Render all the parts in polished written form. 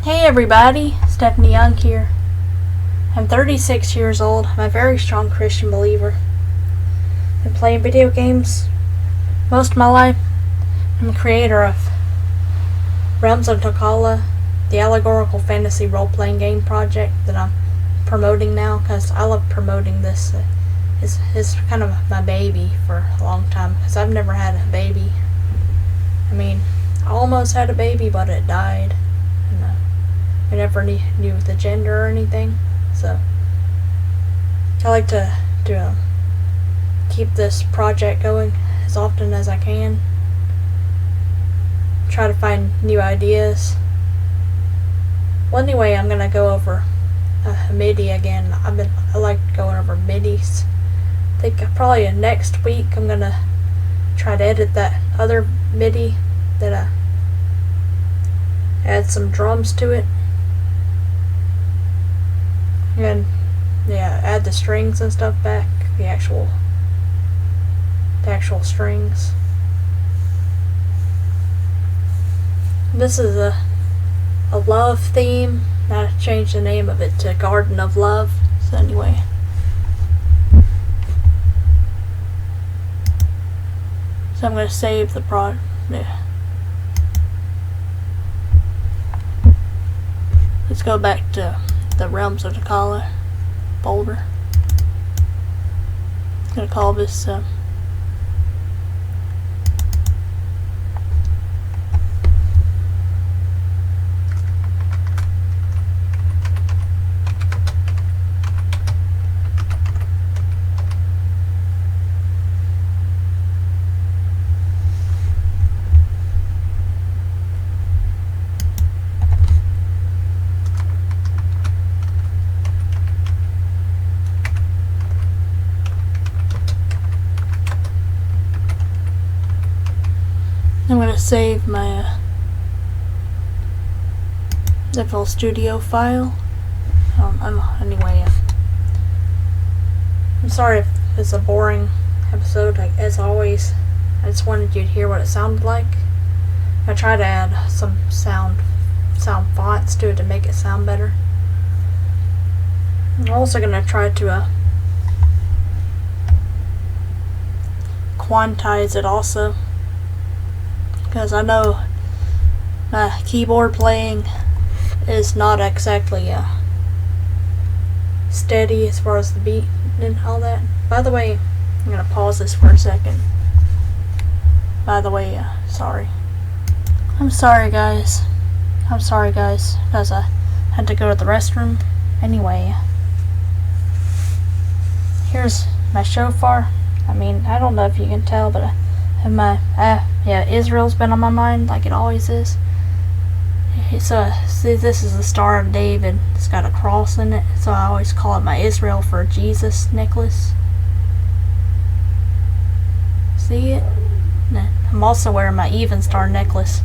Hey everybody, Stephanie Young here. I'm 36 years old. I'm a very strong Christian believer. I've been playing video games most of my life. I'm a creator of Project Tokala, the allegorical fantasy role-playing game project that I'm promoting now, because I love promoting this. It's kind of my baby for a long time, because I've never had a baby. I almost had a baby, but it died. I never knew the gender or anything, so I like to keep this project going as often as I can. Try to find new ideas. Well, anyway, I'm gonna go over a MIDI again. I like going over MIDIs. I think probably next week I'm gonna try to edit that other MIDI that add some drums to it. And add the strings and stuff back, the actual strings. This is a love theme. I changed the name of it to Garden of Love. So anyway, I'm gonna save the project. Let's go back to the Realms of Tokala folder. I'm gonna call this I'm going to save my FL Studio file. Anyway, I'm sorry if it's a boring episode. As always, I just wanted you to hear what it sounded like. I try to add some sound fonts to it to make it sound better. I'm also going to try to quantize it also, because I know my keyboard playing is not exactly steady as far as the beat and all that. By the way, I'm going to pause this for a second. By the way, sorry. I'm sorry guys, because I had to go to the restroom. Anyway, here's my shofar. I don't know if you can tell, but Israel's been on my mind like it always is. So, see, this is the Star of David. It's got a cross in it, so I always call it my Israel for Jesus necklace. See it? I'm also wearing my Even Star necklace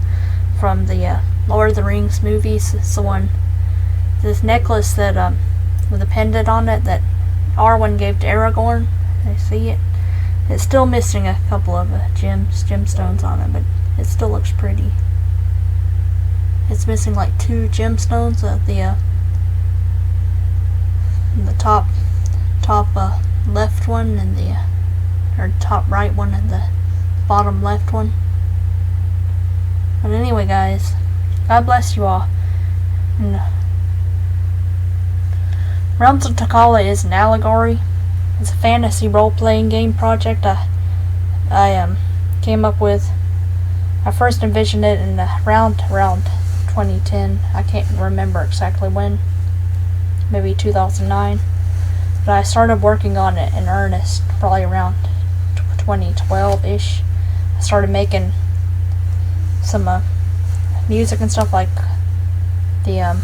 from the Lord of the Rings movies. It's this necklace that with a pendant on it that Arwen gave to Aragorn. You see it? It's still missing a couple of gemstones on it, but it still looks pretty. It's missing like 2 gemstones at the top left one and or top right one and the bottom left one. But anyway, guys, God bless you all. And Realms of Tokala is an allegory. It's a fantasy role-playing game project I came up with. I first envisioned it in around 2010. I can't remember exactly when. Maybe 2009. But I started working on it in earnest probably around 2012-ish. I started making some music and stuff, like the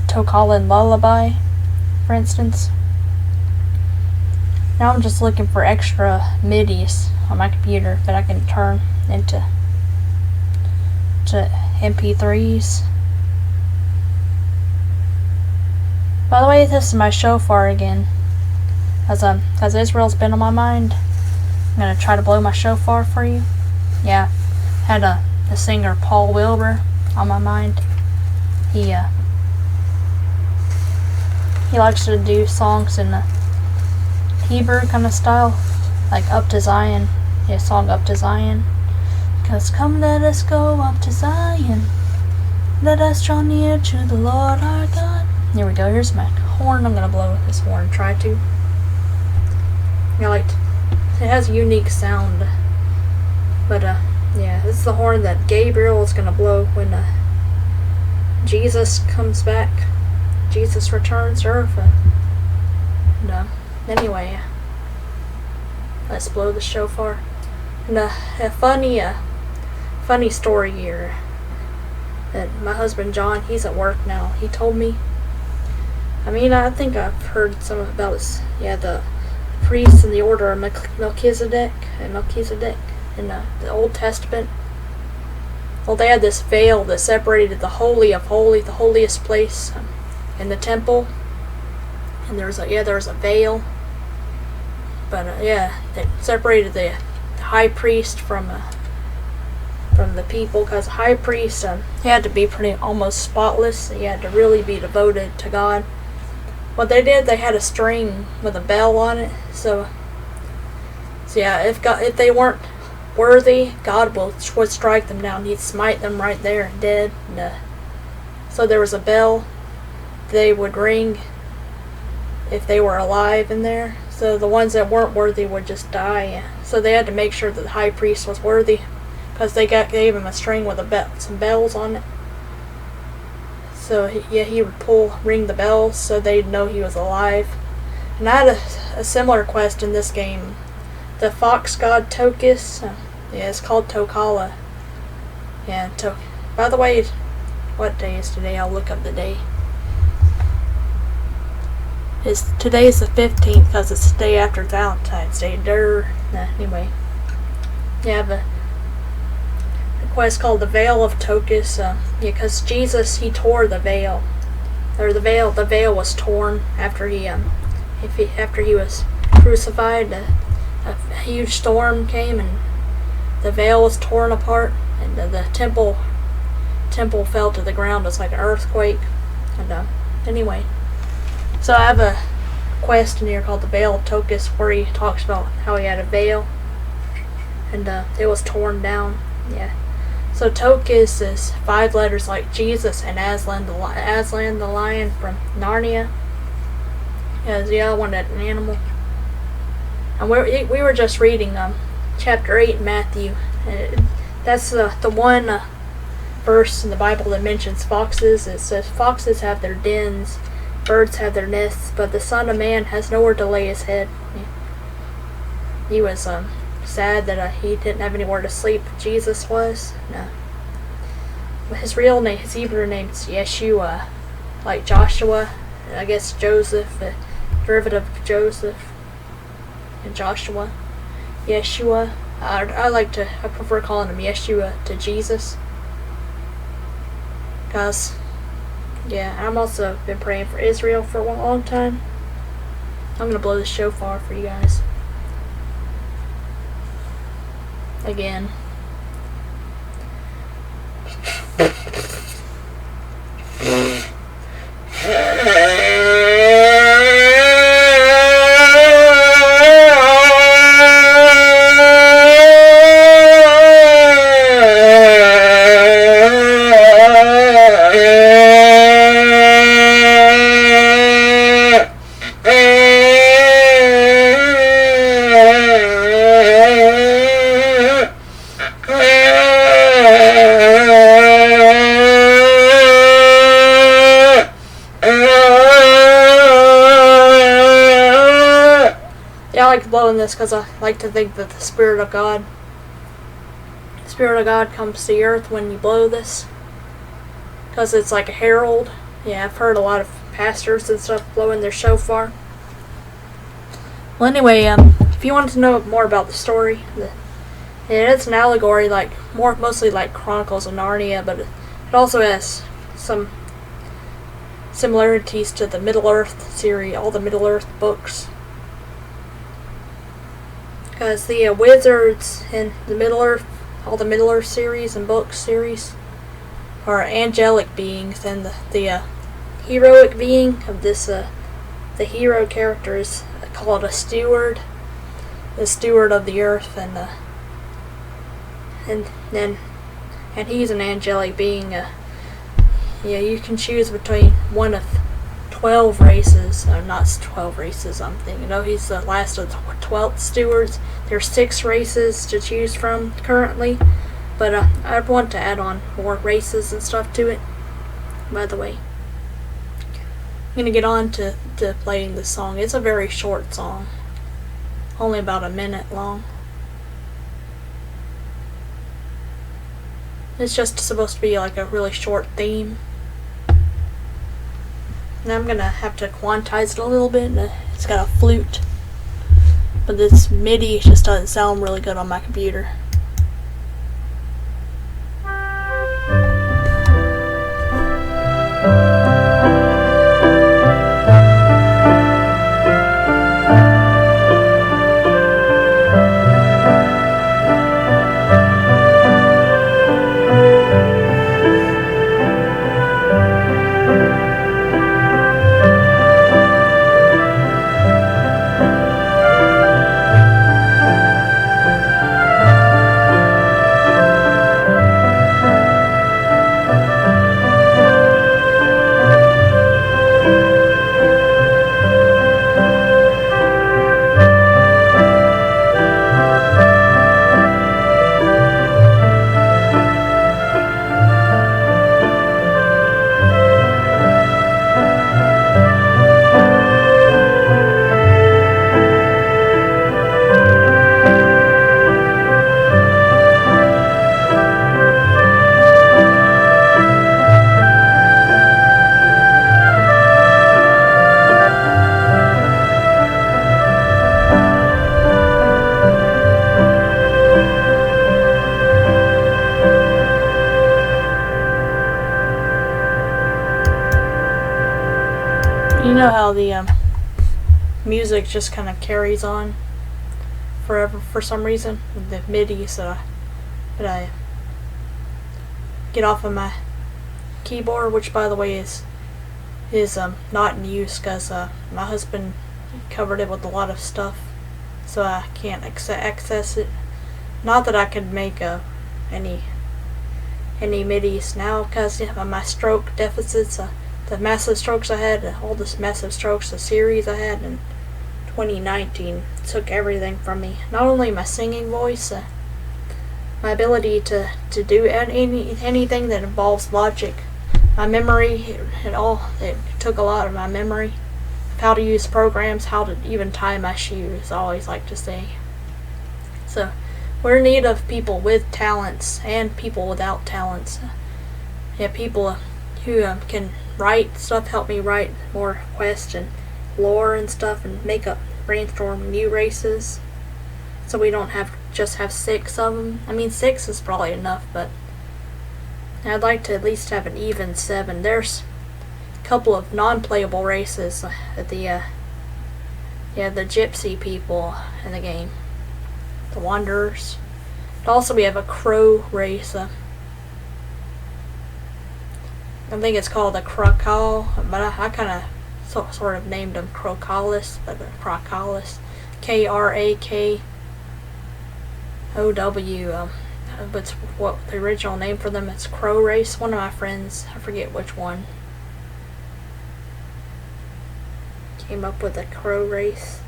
Tokala Lullaby, for instance. Now I'm just looking for extra MIDIs on my computer that I can turn into MP3s. By the way, this is my shofar again. As Israel's been on my mind, I'm gonna try to blow my shofar for you. Yeah, had the singer Paul Wilbur on my mind. he likes to do songs in the Hebrew kind of style, like Up to Zion. Yeah, song Up to Zion. 'Cause come let us go up to Zion. Let us draw near to the Lord our God. Here we go. Here's my horn. I'm gonna blow this horn. Try to. It has a unique sound. But yeah, this is the horn that Gabriel is gonna blow when Jesus comes back. Jesus returns to earth. Anyway, let's blow the shofar. And a funny story here. That my husband John, he's at work now. He told me. I think I've heard some about this. Yeah, the priests in the order of Melchizedek in the Old Testament. Well, they had this veil that separated the Holy of Holies, the holiest place in the temple. And there was a veil. But they separated the high priest from the people, because the high priest he had to be almost spotless. He had to really be devoted to God. What they did, they had a string with a bell on it. So yeah, if they weren't worthy, God would strike them down. He'd smite them right there dead. So there was a bell they would ring if they were alive in there. So the ones that weren't worthy would just die. So they had to make sure that the high priest was worthy, because they gave him a string with some bells on it. So he would ring the bells so they'd know he was alive. And I had a similar quest in this game. The fox god Tokus, it's called Tokala. Yeah, by the way, what day is today? I'll look up the day. Today is the 15th, because it's the day after Valentine's Day. Anyway. Yeah, the quest called the Veil of Tokus. Because Jesus, he tore the veil. Or the veil was torn after he was crucified. A huge storm came and the veil was torn apart, and the temple fell to the ground. It's like an earthquake. And anyway. So I have a quest in here called the Veil of Tokus, where he talks about how he had a veil and it was torn down. Yeah. So Tokus is 5 letters like Jesus and Aslan the lion from Narnia. Yeah, the other one had an animal. And we were just reading chapter 8 in Matthew. That's the one verse in the Bible that mentions foxes. It says foxes have their dens, birds have their nests, but the Son of Man has nowhere to lay his head. He was sad that he didn't have anywhere to sleep. Jesus was. No. His Hebrew name is Yeshua, like Joshua. I guess Joseph, a derivative of Joseph and Joshua. Yeshua. I prefer calling him Yeshua to Jesus. Because, yeah, I'm also been praying for Israel for a long time. I'm gonna blow the shofar for you guys. Again. Yeah, I like blowing this because I like to think that the Spirit of God comes to the earth when you blow this. Because it's like a herald. Yeah, I've heard a lot of pastors and stuff blowing their shofar. Well, anyway, if you want to know more about the story, it's an allegory, mostly like Chronicles of Narnia, but it also has some similarities to the Middle-earth series, all the Middle-earth books. Because the wizards in the Middle-earth, all the Middle-earth series and book series, are angelic beings, and the heroic being of this the hero character is called a steward, the steward of the earth, and he's an angelic being. Yeah, you can choose between one of 12 races. Not 12 races, I'm thinking. No, he's the last of the 12th stewards. There's 6 races to choose from currently, but I'd want to add on more races and stuff to it. By the way, I'm going to get on to playing this song. It's a very short song, only about a minute long. It's just supposed to be like a really short theme. And I'm going to have to quantize it a little bit. And it's got a flute, but this MIDI just doesn't sound really good on my computer. You know how the music just kind of carries on forever for some reason with the MIDI, so but I get off of my keyboard, which by the way is not in use because my husband covered it with a lot of stuff, so I can't access it. Not that I could make any MIDIs now because of my stroke deficits. The massive strokes I had, all the massive strokes, the series I had in 2019 took everything from me. Not only my singing voice, my ability to do anything that involves logic, my memory, it took a lot of my memory. How to use programs, how to even tie my shoes, I always like to say. So, we're in need of people with talents and people without talents. Yeah, people who can write stuff, help me write more quests and lore and stuff, and brainstorm new races, so we don't have 6 of them. I mean, 6 is probably enough, but I'd like to at least have an even 7. There's a couple of non-playable races, the gypsy people in the game, the wanderers. And also we have a crow race. I think it's called the Crocal, but I kind of sort of named them Crocalis, but Crocalis, K-R-A-K-O-W. But what the original name for them is Crow Race. One of my friends, I forget which one, came up with a Crow Race,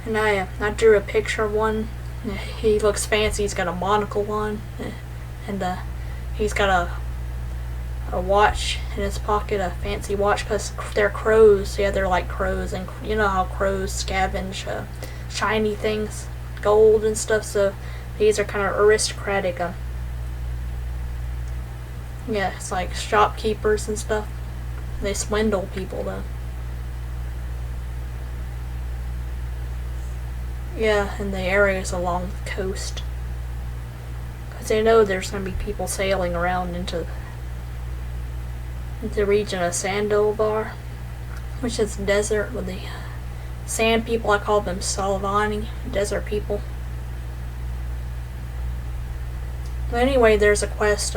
and I drew a picture of one. He looks fancy. He's got a monocle on, and he's got a watch in his pocket, a fancy watch, because they're crows. Yeah, they're like crows, and you know how crows scavenge shiny things, gold and stuff, so these are kind of aristocratic. Yeah, it's like shopkeepers and stuff. They swindle people though. Yeah, in the areas along the coast, because they know there's going to be people sailing around into the region of Sandovar, which is desert with the sand people. I call them Salavani, desert people. But anyway, there's a quest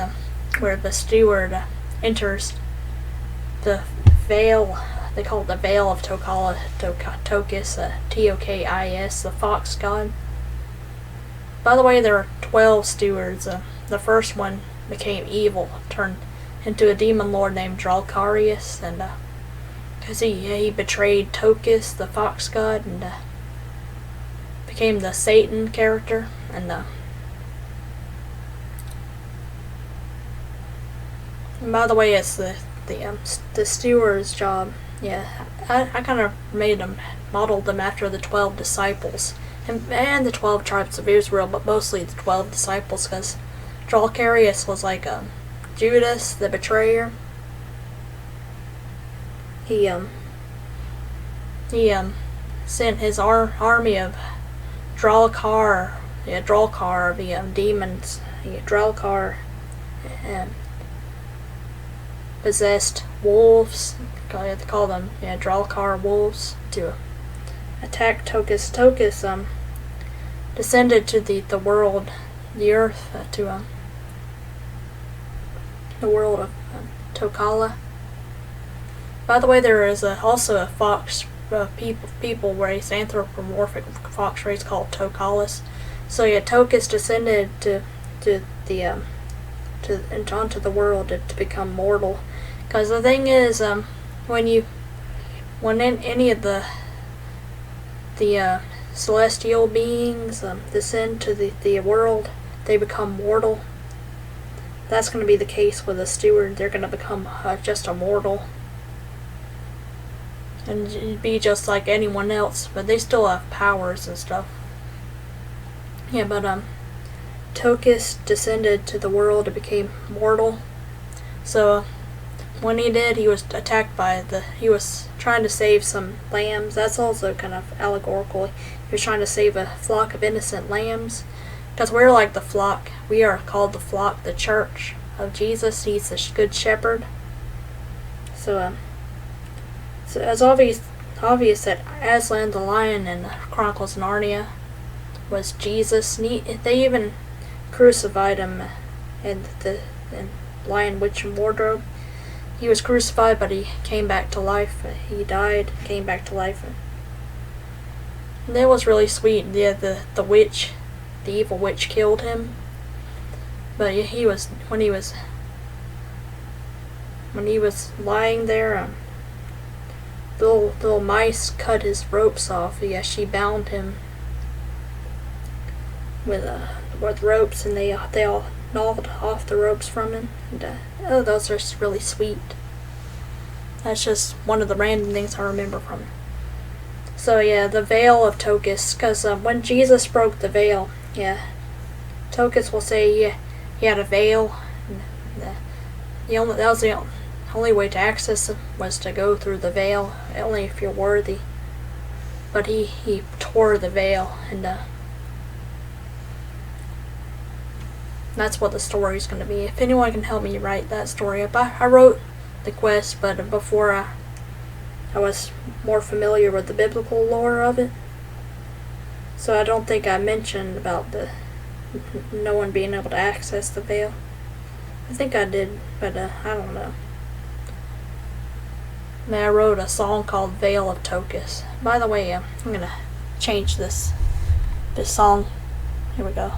where the steward enters the veil. They call it the Veil of Tokala, Tokis, Tokis, the fox god. By the way, there are 12 stewards. The first one became evil, turned into a demon lord named Dralkarius, and because he betrayed Tokis, the fox god, and became the Satan character, and by the way, it's the steward's job. Yeah, I kind of modeled them after the 12 disciples and the 12 tribes of Israel, but mostly the 12 disciples, because Dralkarius was like Judas, the betrayer. He sent his army of Dralkar, the demons. Dralkar possessed wolves. They call them Dralkar wolves, to attack Tokis. Tokis descended to the world, the earth, to the world of Tokala. By the way, there is also a fox people race, anthropomorphic fox race called Tokalas. So yeah, Tokis descended onto the world to become mortal. Because the thing is, when any of the celestial beings descend to the world, they become mortal. That's going to be the case with the steward. They're going to become just a mortal and be just like anyone else, but they still have powers and stuff. Yeah, but Tokis descended to the world and became mortal. So when he did, he was attacked by he was trying to save some lambs. That's also kind of allegorical. He was trying to save a flock of innocent lambs. Because we're like the flock. We are called the flock, the church of Jesus. He's the good shepherd. So it's obvious that Aslan the lion in Chronicles of Narnia was Jesus. And they even crucified him in Lion, Witch, and Wardrobe. He was crucified, but he came back to life. He died, came back to life. And that was really sweet. Yeah, the witch, the evil witch, killed him. But when he was lying there, little mice cut his ropes off. Yeah, she bound him with ropes, and they all gnawed off the ropes from him. And those are really sweet. That's just one of the random things I remember from it. So yeah, the veil of Tokis, because when Jesus broke the veil, Tokis will say he had a veil. And that was the only way to access it, was to go through the veil, only if you're worthy. But he tore the veil, and that's what the story is going to be. If anyone can help me write that story up. I wrote the quest, but before I was more familiar with the biblical lore of it. So I don't think I mentioned about no one being able to access the veil. I think I did, but I don't know. And I wrote a song called Veil of Tokis. By the way, I'm going to change this song. Here we go.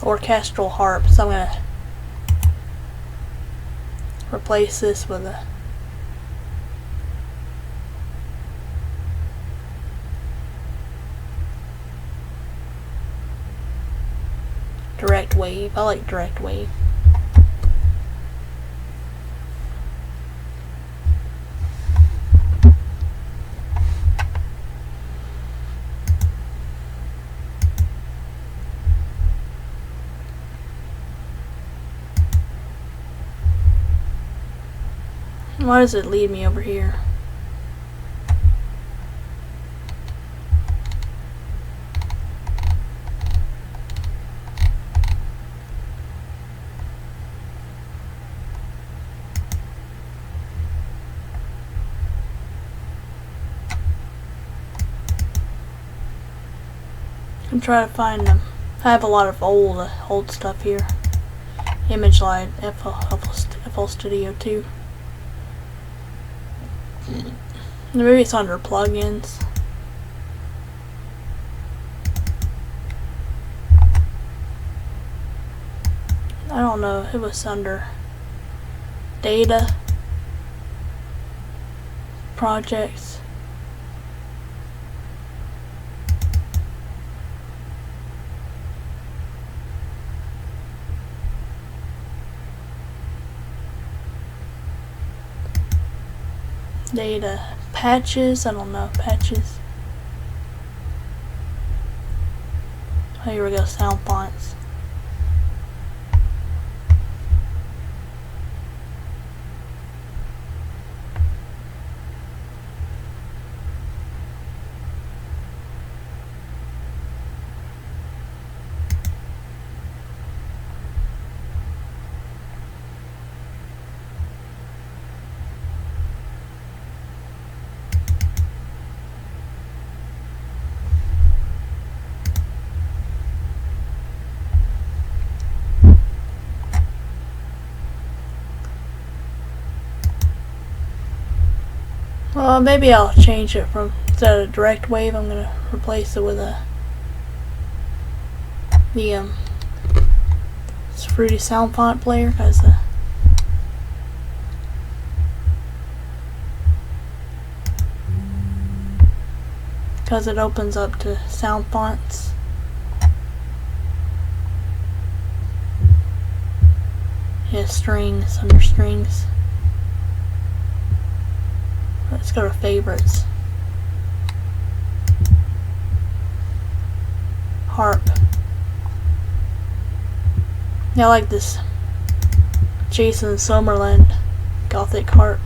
Orchestral harp, so I'm going to replace this with a direct wave. I like direct wave. Why does it lead me over here? I'm trying to find them. I have a lot of old stuff here. Image Light, FL Studio 2. Maybe it's under plugins. I don't know. It was under data, projects. Data, patches. I don't know, patches. Oh, here we go. Sound fonts. Well, maybe I'll change it from, instead of direct wave, I'm gonna replace it with the Fruity Sound Font player, because it opens up to sound fonts. Yeah, strings, under strings. Let's go to favorites. Harp. Yeah, I like this Jason Summerlin Gothic harp.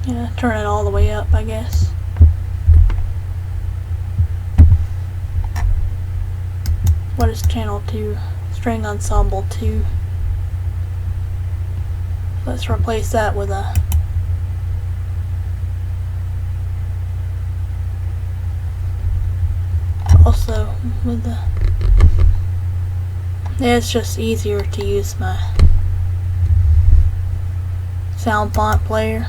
Yeah, turn it all the way up, I guess. What is channel 2? String ensemble 2. Let's replace that with a also with the, yeah, it's just easier to use my sound font player.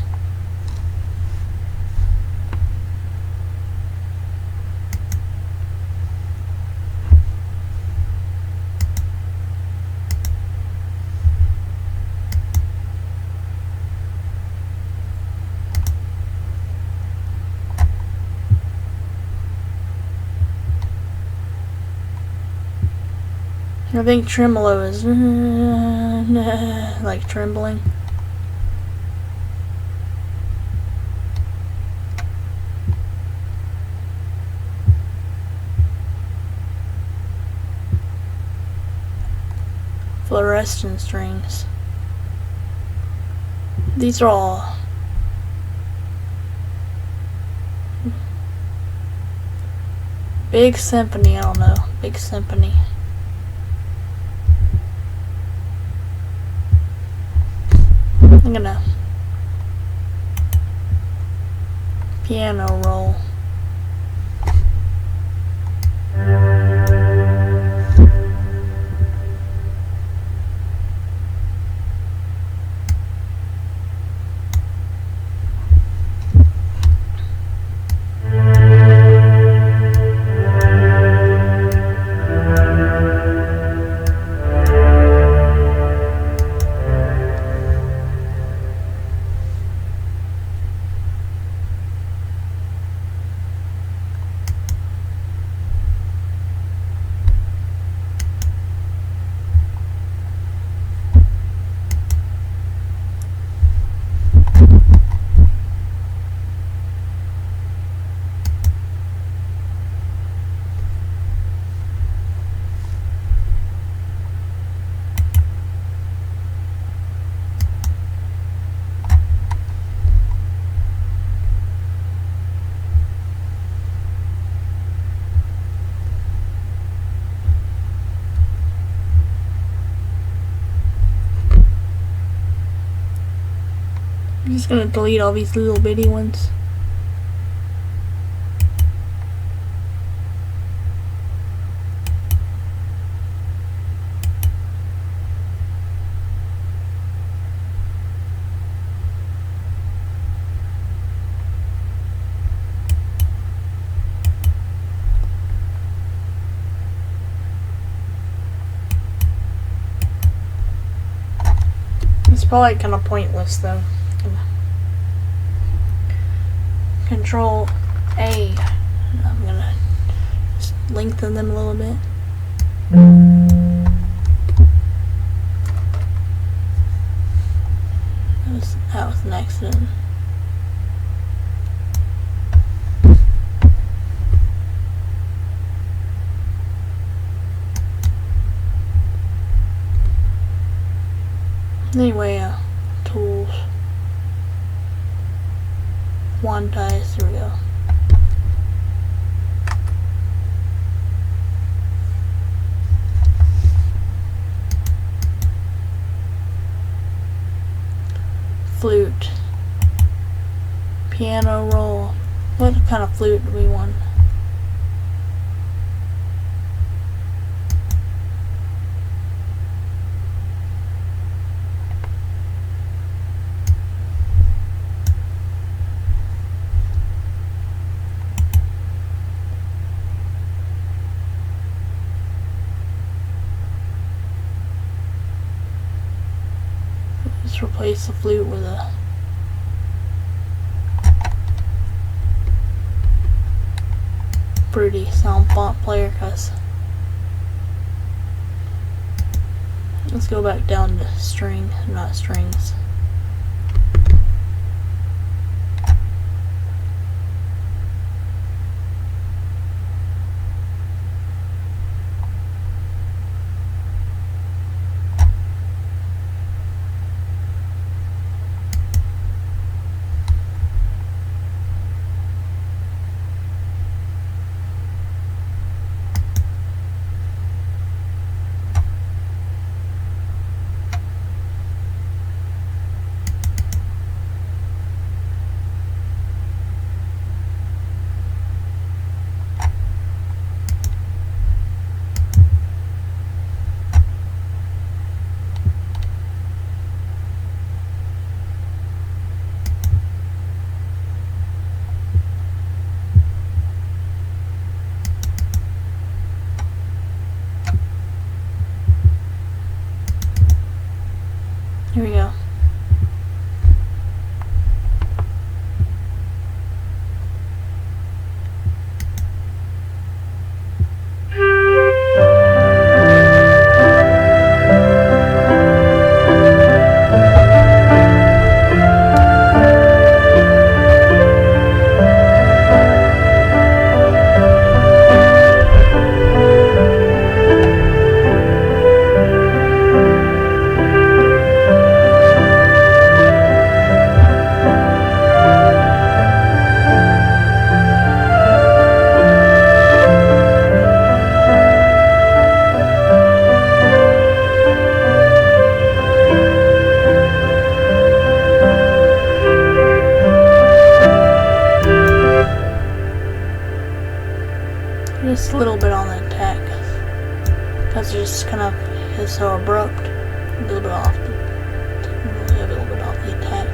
I think tremolo is like trembling. Fluorescent strings. These are all Big Symphony, I don't know. Big Symphony. I'm gonna piano roll. just gonna delete all these little bitty ones. It's probably kind of pointless though. Control A. I'm gonna just lengthen them a little bit. That was an accident. Anyway, tools. Quantize, here we go. Flute. Piano roll. What kind of flute do we want? Let's replace the flute with a pretty sound font player, cause let's go back down to string, not strings. Here we go. Just a little bit on the attack, because it just kind of is so abrupt. A little bit off the, a little bit off the attack.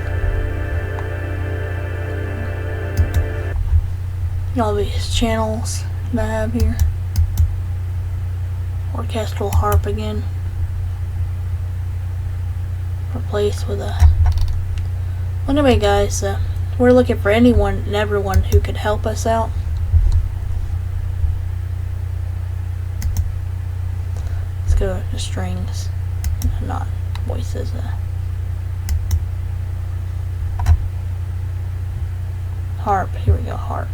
All these channels that I have here. Orchestral harp again. Replaced with a. Well, anyway, guys, we're looking for anyone and everyone who could help us out. Go to strings, not voices. Harp, here we go, harp.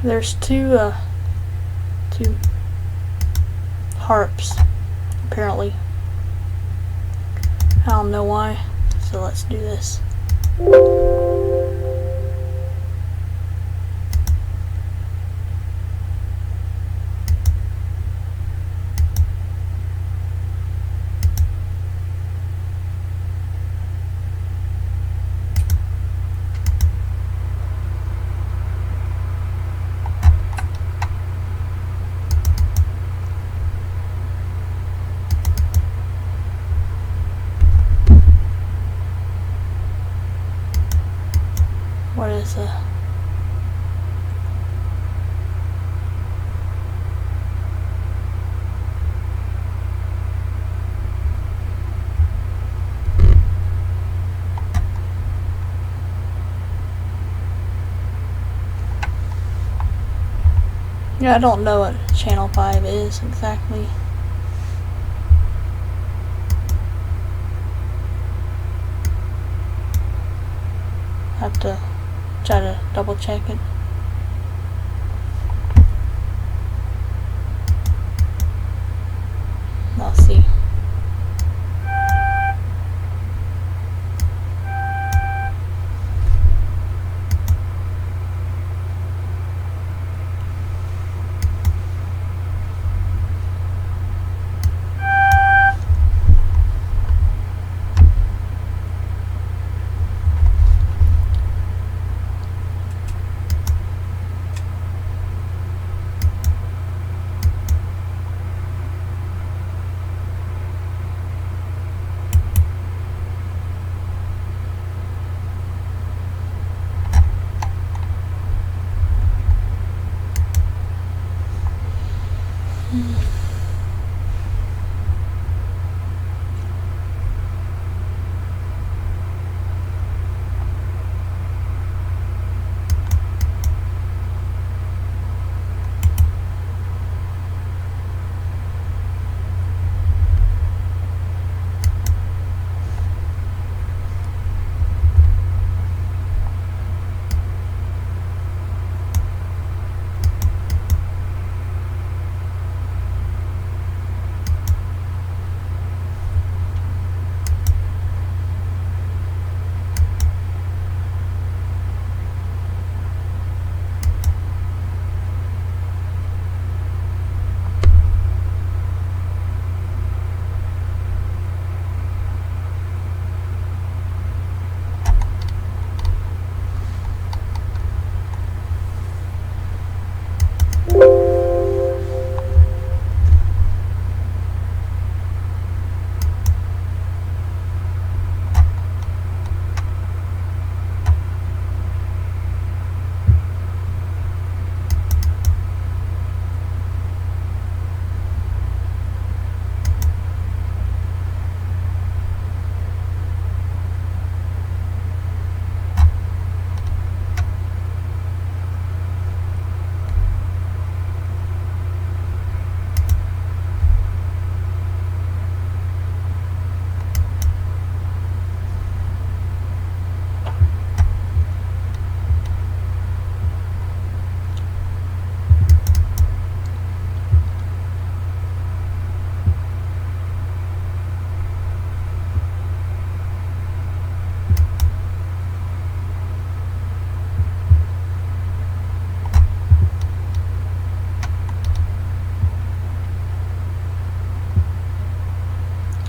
There's two harps, apparently. I don't know why, so let's do this. What is a... Yeah, I don't know what Channel 5 is exactly. Have to try to double check it. I'll see.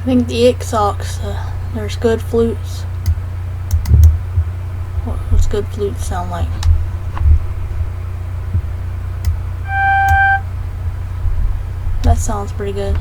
I think the Ixox, there's good flutes. What's good flutes sound like? That sounds pretty good.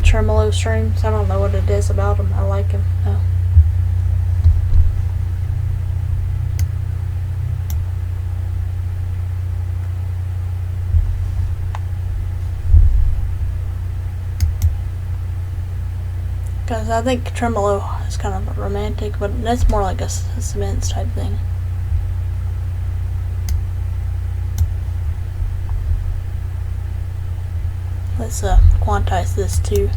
tremolo streams. I don't know what it is about them. I like them. No. Because I think tremolo is kind of romantic, but that's more like a cements type thing. Let's quantize this too.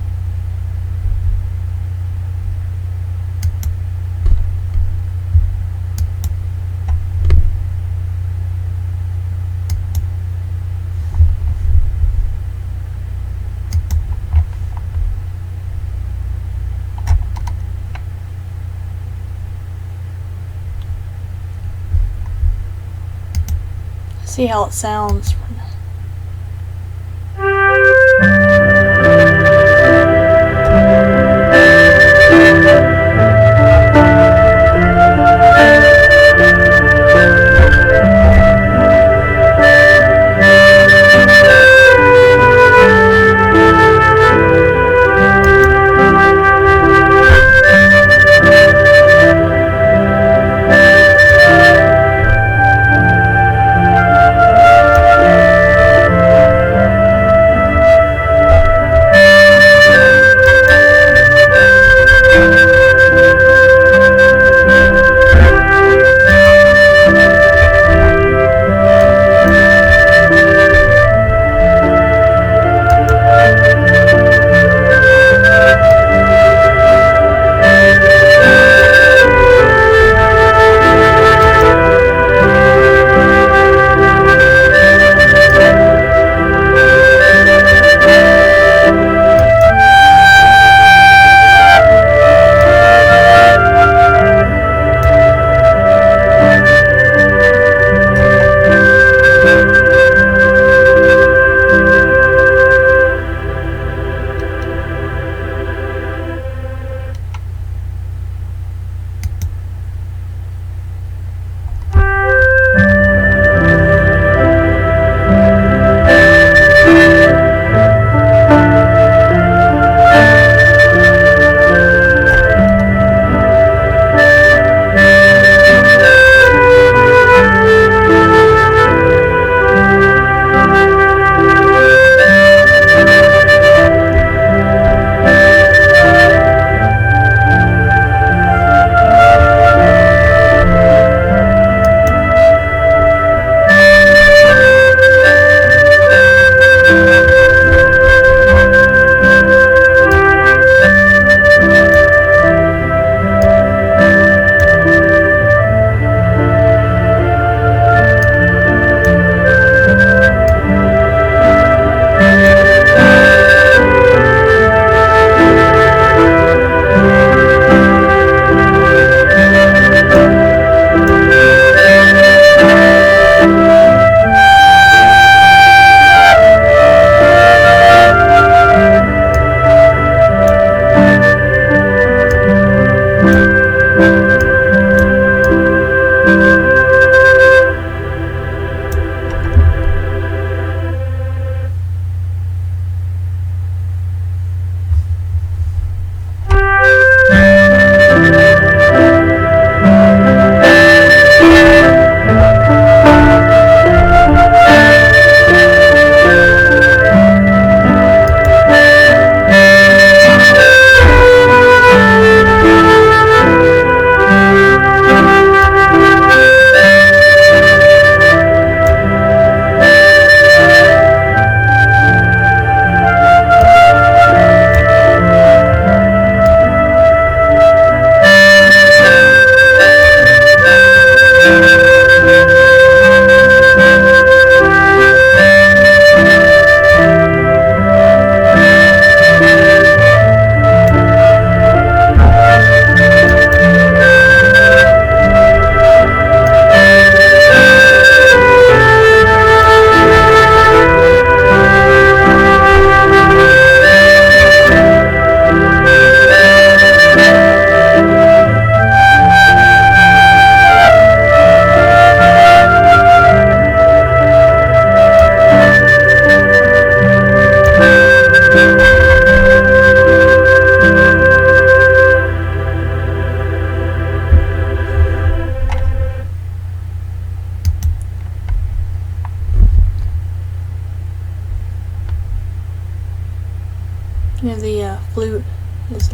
See how it sounds.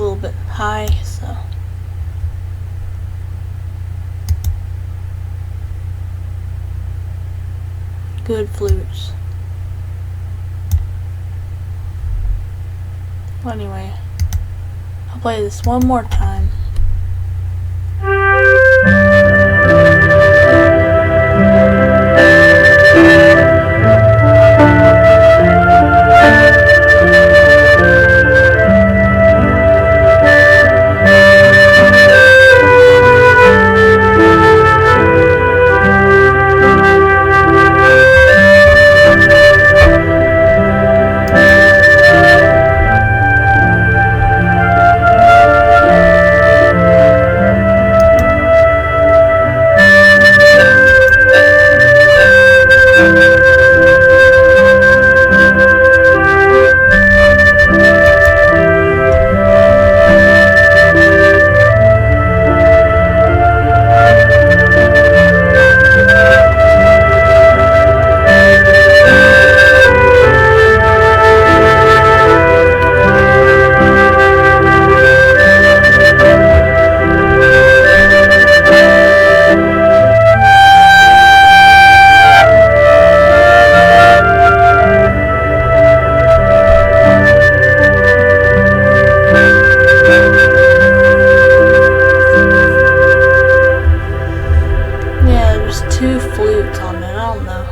a little bit high, so. Good flutes. Well, anyway, I'll play this one more time. Two flutes on it, I don't know.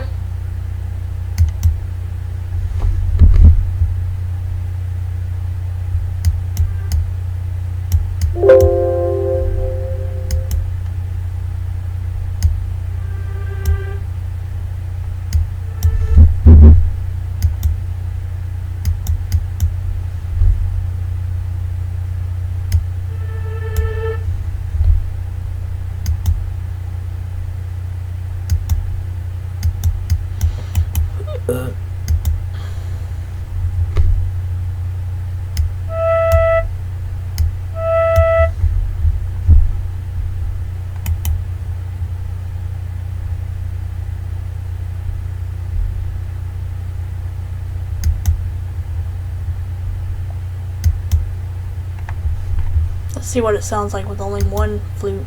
Let's see what it sounds like with only one flute.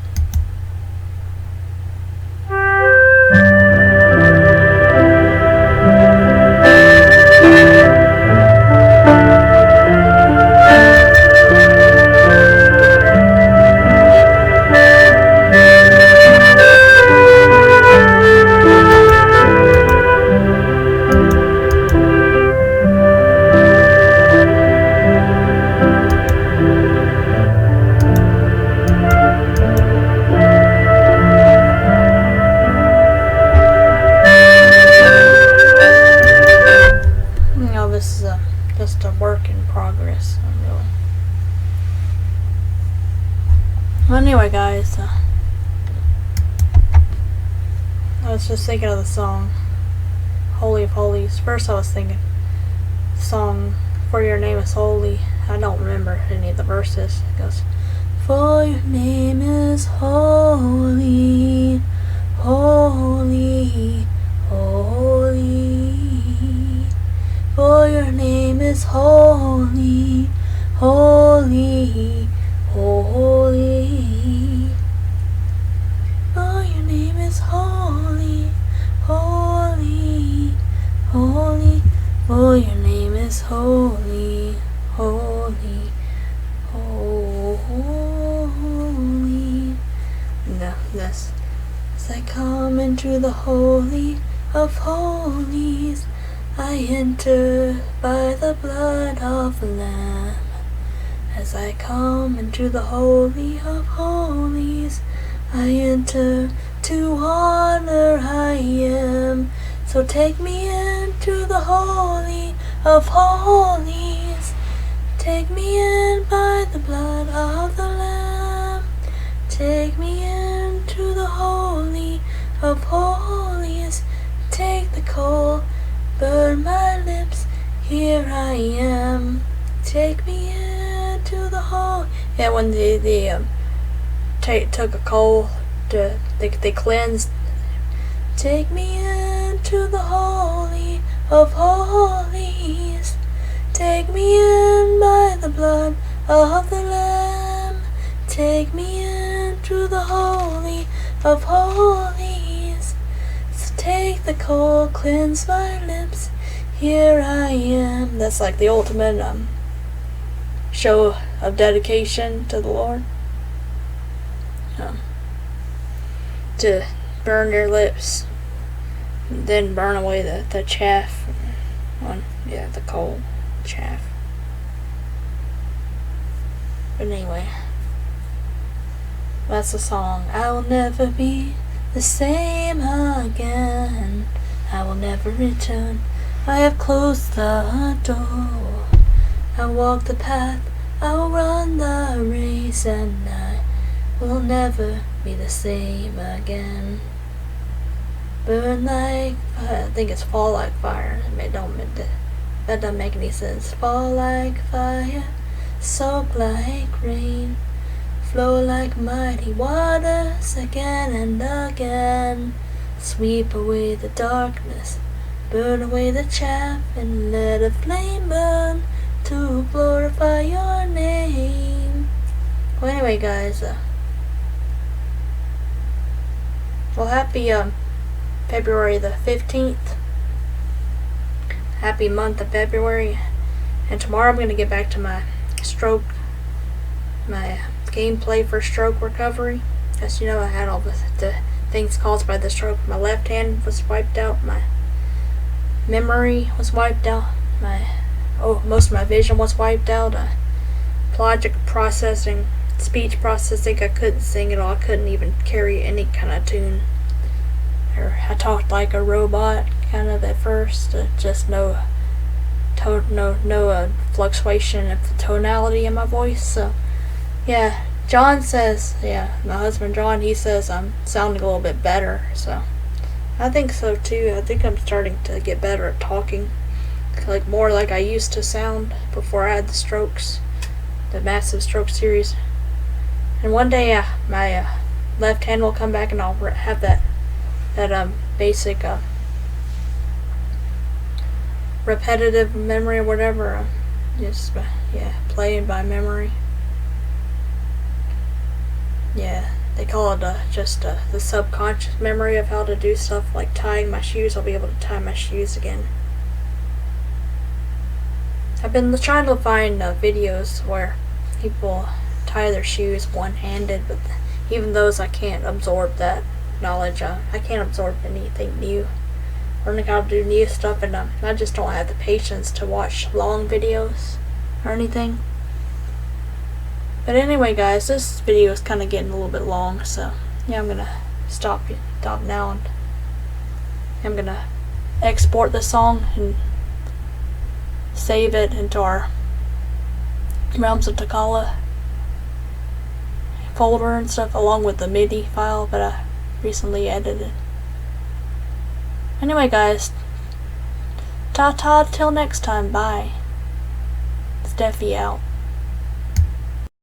This is just a work in progress, really. Well, anyway, guys, I was just thinking of the song Holy of Holies. First I was thinking the song For Your Name is Holy. I don't remember any of the verses. It goes, for your name is holy, holy, holy. For your name is holy, holy, holy. For your name is holy, holy, holy. For your name is holy, holy, holy. Now this. As I come into the holy of holies, I enter by the blood of the Lamb. As I come into the holy of holies, I enter to honor I am. So take me into the holy of holies. Take me in by the blood of the Lamb. Take me into the holy of holies. Take the coal, burn my lips, here I am. Take me into the hole. Yeah, when they took a coal, they cleansed. Take me into the holy of holies. Take me in by the blood of the Lamb. Take me into the Holy of Holies. So take the coal, cleanse my lips. Here I am. That's like the ultimate show of dedication to the Lord. To burn your lips, and then burn away the chaff. The coal, chaff. But anyway, that's the song. I will never be the same again. I will never return. I have closed the door. I walk the path. I will run the race, and I will never be the same again. Burn like fire. I think it's fall like fire. That doesn't make any sense. Fall like fire, soak like rain, flow like mighty waters again and again. Sweep away the darkness, burn away the chaff, and let a flame burn to glorify your name. Well, anyway, guys, happy February the 15th. Happy month of February. And tomorrow I'm going to get back to my gameplay for stroke recovery. As you know, I had all the things caused by the stroke. My left hand was wiped out. My memory was wiped out. Most of my vision was wiped out. Logic processing, speech processing, I couldn't sing at all. I couldn't even carry any kind of tune. I talked like a robot kind of at first. Just no fluctuation of the tonality in my voice. So yeah, John says, my husband John, he says I'm sounding a little bit better. So I think so too. I think I'm starting to get better at talking, like more like I used to sound before I had the strokes, the massive stroke series. And one day my left hand will come back, and I'll have that basic repetitive memory or whatever. Playing by memory. They call it the subconscious memory of how to do stuff like tying my shoes. I'll be able to tie my shoes again. I've been trying to find videos where people tie their shoes one-handed, but even those I can't absorb that knowledge. I can't absorb anything new. Learning how to do new stuff, and I just don't have the patience to watch long videos or anything. But anyway, guys, this video is kind of getting a little bit long, so yeah, I'm gonna stop now, and I'm gonna export the song and save it into our Realms of Tokala folder and stuff, along with the MIDI file that I recently edited. Anyway, guys, ta-ta till next time. Bye. Steffi out.